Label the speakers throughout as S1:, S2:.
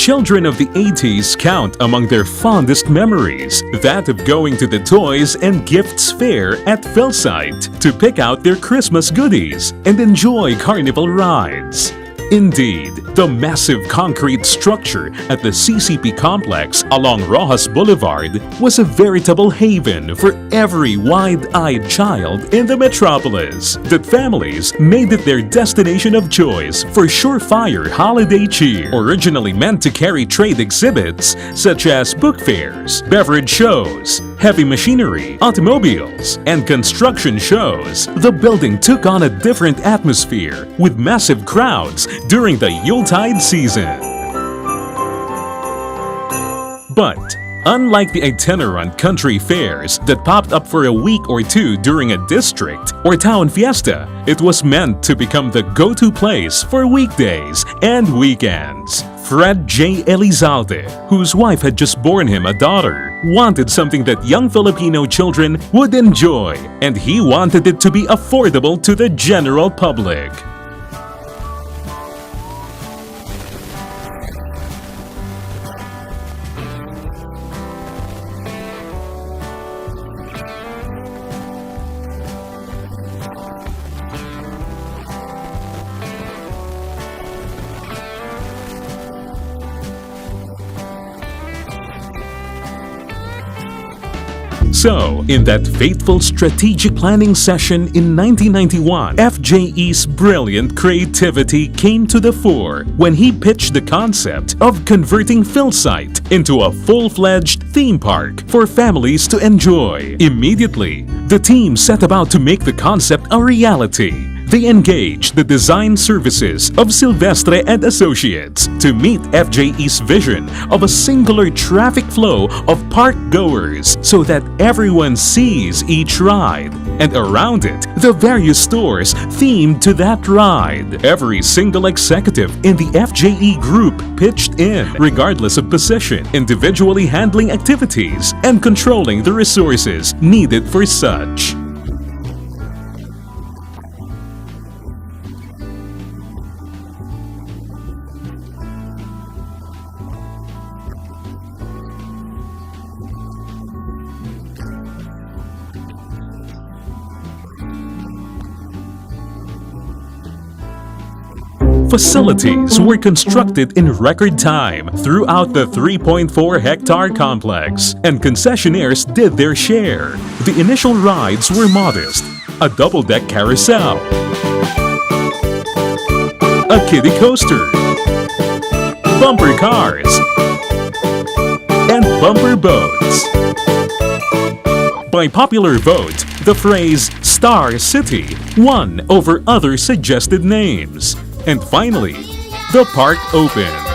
S1: Children of the 80s count among their fondest memories that of going to the Toys and Gifts Fair at Philsite to pick out their Christmas goodies and enjoy carnival rides. Indeed, the massive concrete structure at the CCP complex along Rojas Boulevard was a veritable haven for every wide-eyed child in the metropolis, that families made it their destination of choice for surefire holiday cheer. Originally meant to carry trade exhibits such as book fairs, beverage shows, heavy machinery, automobiles, and construction shows, the building took on a different atmosphere with massive crowds during the Yuletide season. But unlike the itinerant country fairs that popped up for a week or two during a district or town fiesta, it was meant to become the go-to place for weekdays and weekends. Fred J. Elizalde, whose wife had just born him a daughter, wanted something that young Filipino children would enjoy, and he wanted it to be affordable to the general public. So, in that fateful strategic planning session in 1991, FJE's brilliant creativity came to the fore when he pitched the concept of converting Philsite into a full-fledged theme park for families to enjoy. Immediately, the team set about to make the concept a reality. They engaged the design services of Silvestre and Associates to meet FJE's vision of a singular traffic flow of park goers so that everyone sees each ride, and around it, the various stores themed to that ride. Every single executive in the FJE group pitched in, regardless of position, individually handling activities and controlling the resources needed for such. Facilities were constructed in record time throughout the 3.4-hectare complex, and concessionaires did their share. The initial rides were modest: a double-deck carousel, a kiddie coaster, bumper cars, and bumper boats. By popular vote, the phrase Star City won over other suggested names. And finally, the park opened.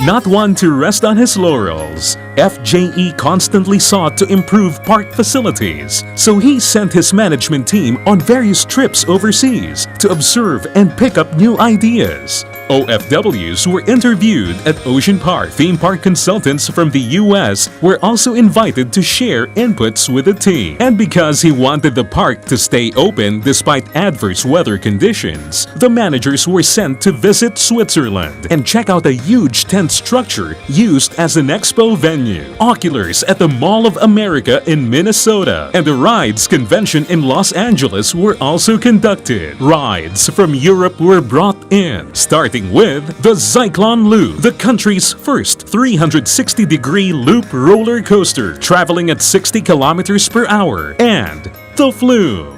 S1: Not one to rest on his laurels, FJE constantly sought to improve park facilities, so he sent his management team on various trips overseas to observe and pick up new ideas. OFWs were interviewed at Ocean Park. Theme park consultants from the US were also invited to share inputs with the team. And because he wanted the park to stay open despite adverse weather conditions, the managers were sent to visit Switzerland and check out a huge tent structure used as an expo venue, Oculars at the Mall of America in Minnesota, and the Rides convention in Los Angeles were also conducted. Rides from Europe were brought in, starting with the Cyclone Loop, the country's first 360-degree loop roller coaster traveling at 60 kilometers per hour, and the Flume.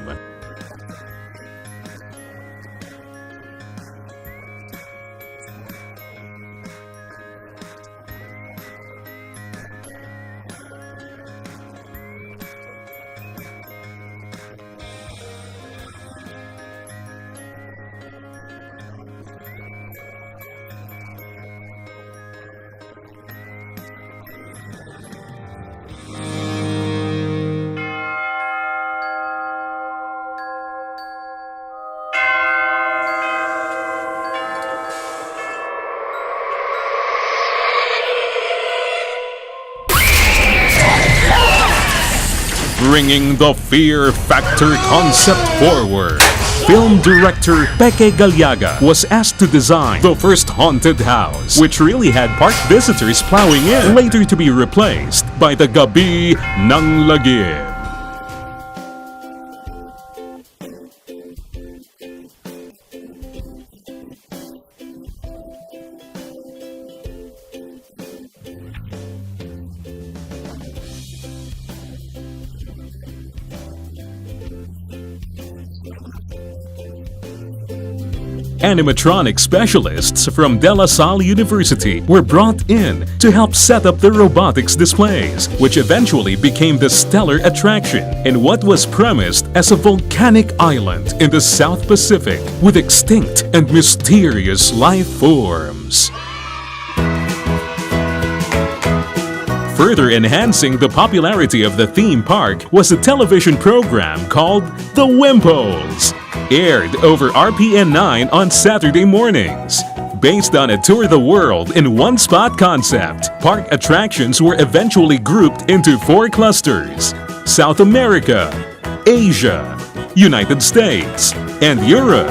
S1: bringing the fear factor concept forward. Film director Peke Galiaga was asked to design the first haunted house, which really had park visitors plowing in, later to be replaced by the Gabi ng Lagim. Animatronic specialists from De La Salle University were brought in to help set up the robotics displays, which eventually became the stellar attraction in what was premised as a volcanic island in the South Pacific with extinct and mysterious life forms. Further enhancing the popularity of the theme park was a television program called The Wimples, aired over RPN 9 on Saturday mornings. Based on a tour the world in one spot concept, park attractions were eventually grouped into 4 clusters: South America, Asia, United States, and Europe.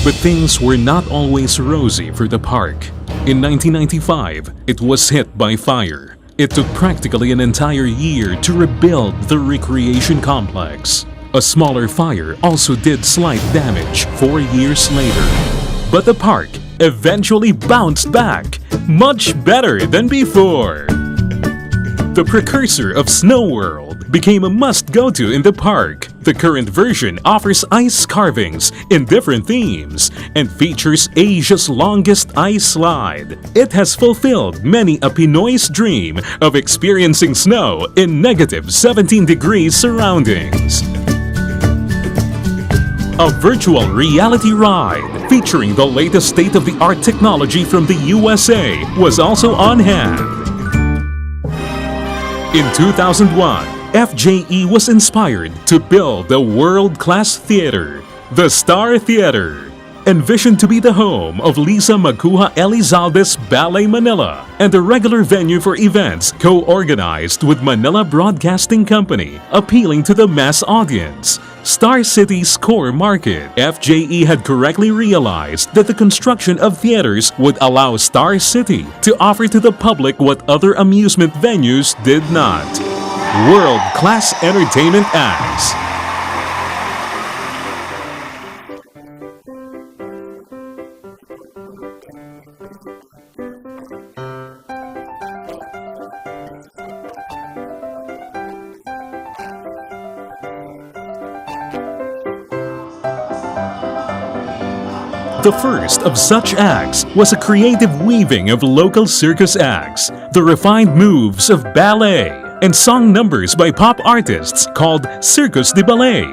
S1: But things were not always rosy for the park. In 1995, it was hit by fire. It took practically an entire year to rebuild the recreation complex. A smaller fire also did slight damage 4 years later. But the park eventually bounced back, much better than before. The precursor of Snow World became a must-go-to in the park. The current version offers ice carvings in different themes and features Asia's longest ice slide. It has fulfilled many a Pinoy's dream of experiencing snow in negative 17 degrees surroundings. A virtual reality ride featuring the latest state-of-the-art technology from the USA was also on hand. In 2001, FJE was inspired to build a world-class theater, the Star Theater, envisioned to be the home of Lisa Maguha Elizalde's Ballet Manila and a regular venue for events co-organized with Manila Broadcasting Company, appealing to the mass audience. Star City's core market, FJE had correctly realized that the construction of theaters would allow Star City to offer to the public what other amusement venues did not: world-class entertainment acts. The first of such acts was a creative weaving of local circus acts, the refined moves of ballet, and song numbers by pop artists called Circus de Ballet.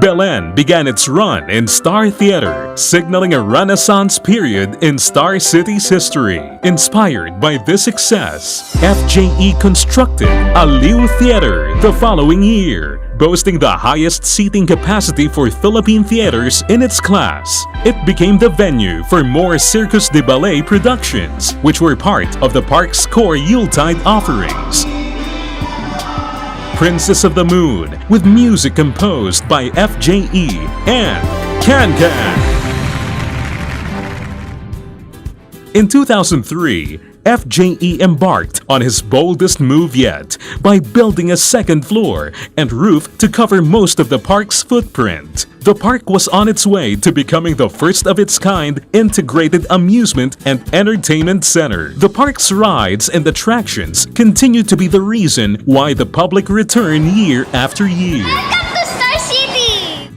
S1: Belen began its run in Star Theater, signaling a renaissance period in Star City's history. Inspired by this success, FJE constructed Aliw Theater the following year, boasting the highest seating capacity for Philippine theaters in its class. It became the venue for more Circus de Ballet productions, which were part of the park's core Yuletide offerings. Princess of the Moon, with music composed by FJE and Can Can. In 2003, FJE embarked on his boldest move yet by building a second floor and roof to cover most of the park's footprint. The park was on its way to becoming the first of its kind integrated amusement and entertainment center. The park's rides and attractions continue to be the reason why the public return year after year.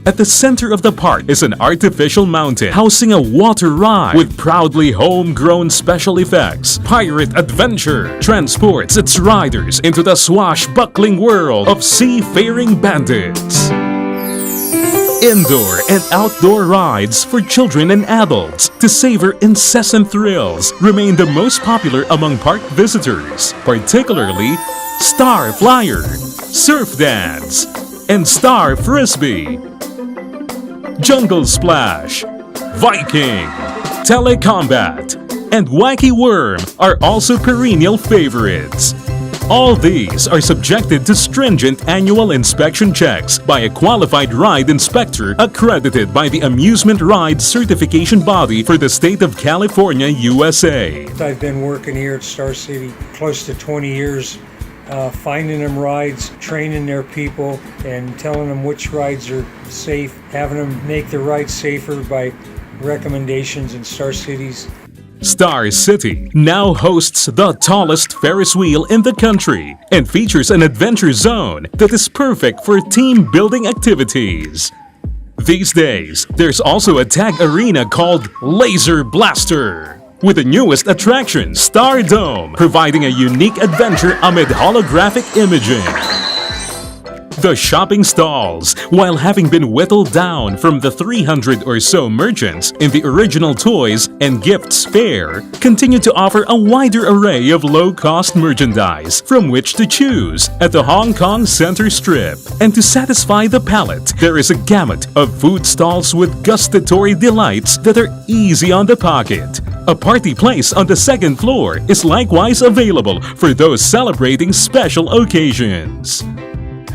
S1: At the center of the park is an artificial mountain housing a water ride with proudly homegrown special effects. Pirate Adventure transports its riders into the swashbuckling world of seafaring bandits. Indoor and outdoor rides for children and adults to savor incessant thrills remain the most popular among park visitors, particularly Star Flyer, Surf Dance, and Star Frisbee. Jungle Splash, Viking, Telecombat, and Wacky Worm are also perennial favorites. All these are subjected to stringent annual inspection checks by a qualified ride inspector accredited by the Amusement Ride Certification Body for the state of California, USA.
S2: I've been working here at Star City close to 20 years, finding them rides, training their people, and telling them which rides are safe, having them make the rides safer by recommendations in Star City's.
S1: Star City now hosts the tallest Ferris wheel in the country and features an adventure zone that is perfect for team-building activities. These days, there's also a tag arena called Laser Blaster, with the newest attraction, Star Dome, providing a unique adventure amid holographic imaging. The shopping stalls, while having been whittled down from the 300 or so merchants in the original toys and gifts fair, continue to offer a wider array of low-cost merchandise from which to choose at the Hong Kong Center Strip. And to satisfy the palate, there is a gamut of food stalls with gustatory delights that are easy on the pocket. A party place on the second floor is likewise available for those celebrating special occasions.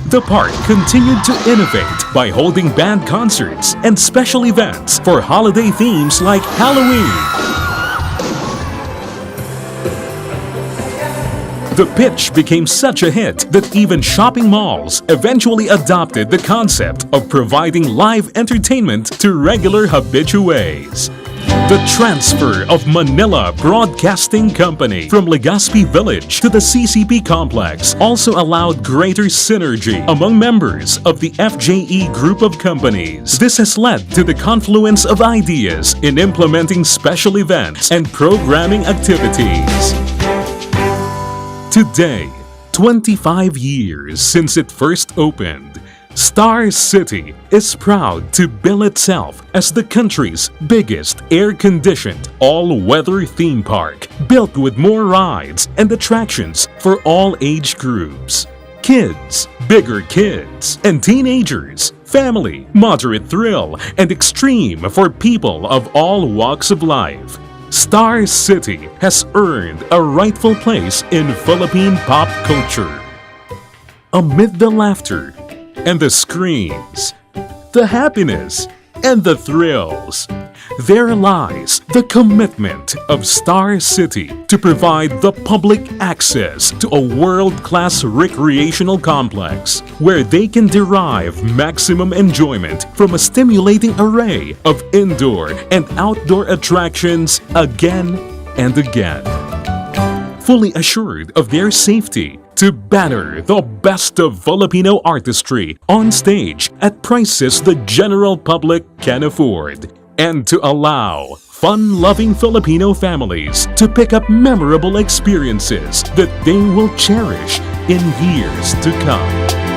S1: The park continued to innovate by holding band concerts and special events for holiday themes like Halloween. The pitch became such a hit that even shopping malls eventually adopted the concept of providing live entertainment to regular habitués. The transfer of Manila Broadcasting Company from Legazpi Village to the CCP complex also allowed greater synergy among members of the FJE group of companies. This has led to the confluence of ideas in implementing special events and programming activities. Today, 25 years since it first opened, Star City is proud to bill itself as the country's biggest air-conditioned, all-weather theme park, built with more rides and attractions for all age groups. Kids, bigger kids, and teenagers, family, moderate thrill, and extreme for people of all walks of life. Star City has earned a rightful place in Philippine pop culture. Amid the laughter and the screams, the happiness, and the thrills, there lies the commitment of Star City to provide the public access to a world-class recreational complex where they can derive maximum enjoyment from a stimulating array of indoor and outdoor attractions again and again. Fully assured of their safety, to banner the best of Filipino artistry on stage at prices the general public can afford, and to allow fun-loving Filipino families to pick up memorable experiences that they will cherish in years to come.